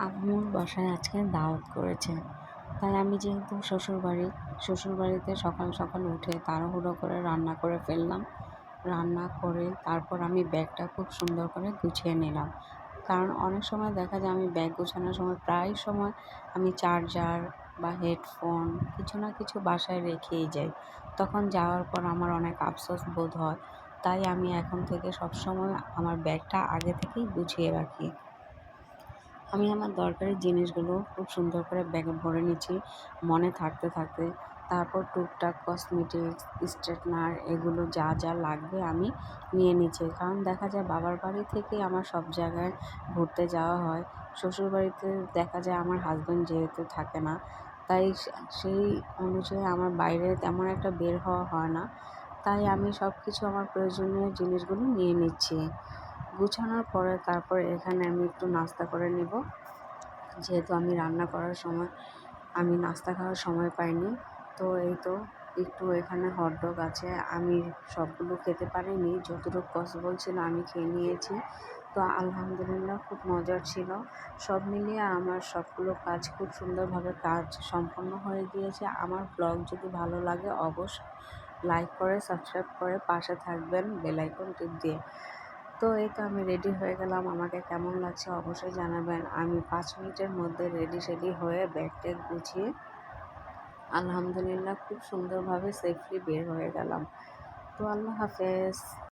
আম্মুর বাসায় আজকে দাওয়াত করেছে। তাই আমি যেহেতু শ্বশুরবাড়িতে সকাল সকাল উঠে তাড়াহুড়ো করে রান্না করে ফেললাম। রান্না করে তারপর আমি ব্যাগটা খুব সুন্দর করে গুছিয়ে নিলাম। কারণ অনেক সময় দেখা যায় আমি ব্যাগ গোছানোর সময় প্রায় সময় আমি চার্জার বা হেডফোন কিছু না কিছু বাসায় রেখেই যাই। তখন যাওয়ার পর আমার অনেক আফসোস বোধ হয়। তাই আমি এখন থেকে সবসময় আমার ব্যাগটা আগে থেকেই গুছিয়ে রাখি। আমি আমার দরকারি জিনিসগুলো খুব সুন্দর করে ব্যাগে ভরে নিচ্ছি মনে থাকতে থাকতে। তারপর টুকটাক কসমেটিক্স, স্ট্রেটনার এগুলো যা যা লাগবে আমি নিয়ে নিচ্ছি। কারণ দেখা যায় বাবার বাড়ি থেকে আমার সব জায়গায় ঘুরতে যাওয়া হয়। শ্বশুরবাড়িতে দেখা যায় আমার হাসব্যান্ড যেহেতু থাকে না, তাই সেই অনুযায়ী আমার বাইরে তেমন একটা বের হওয়া হয় না। তাই আমি সব কিছু আমার প্রয়োজনীয় জিনিসগুলো নিয়ে নিচ্ছি। গুছানোর পরে তারপর এখানে আমি একটু নাস্তা করে নিব। যেহেতু আমি রান্না করার সময় আমি নাস্তা খাওয়ার সময় পাইনি। তো এই তো একটু এখানে হটডগ আছে। আমি সবগুলো খেতে পারিনি, যতটুকু পসিবল ছিল আমি খেয়ে নিয়েছি। তো আলহামদুলিল্লাহ খুব মজার ছিল। সব মিলিয়ে আমার সবগুলো কাজ খুব সুন্দরভাবে কাজ সম্পন্ন হয়ে গিয়েছে। আমার ব্লগ যদি ভালো লাগে অবশ্যই লাইক করে সাবস্ক্রাইব করে পাশে থাকবেন বেল আইকন টিপ দিয়ে। তো এই তো আমি রেডি হয়ে গেলাম। আমাকে কেমন লাগছে অবশ্যই জানাবেন। আমি 5 মিনিটের মধ্যে রেডি সেডি হয়ে ব্যাগ ট্যাগ গুছিয়ে আলহামদুলিল্লাহ খুব সুন্দরভাবে সেফলি বের হয়ে গেলাম। তো আল্লাহ হাফেজ।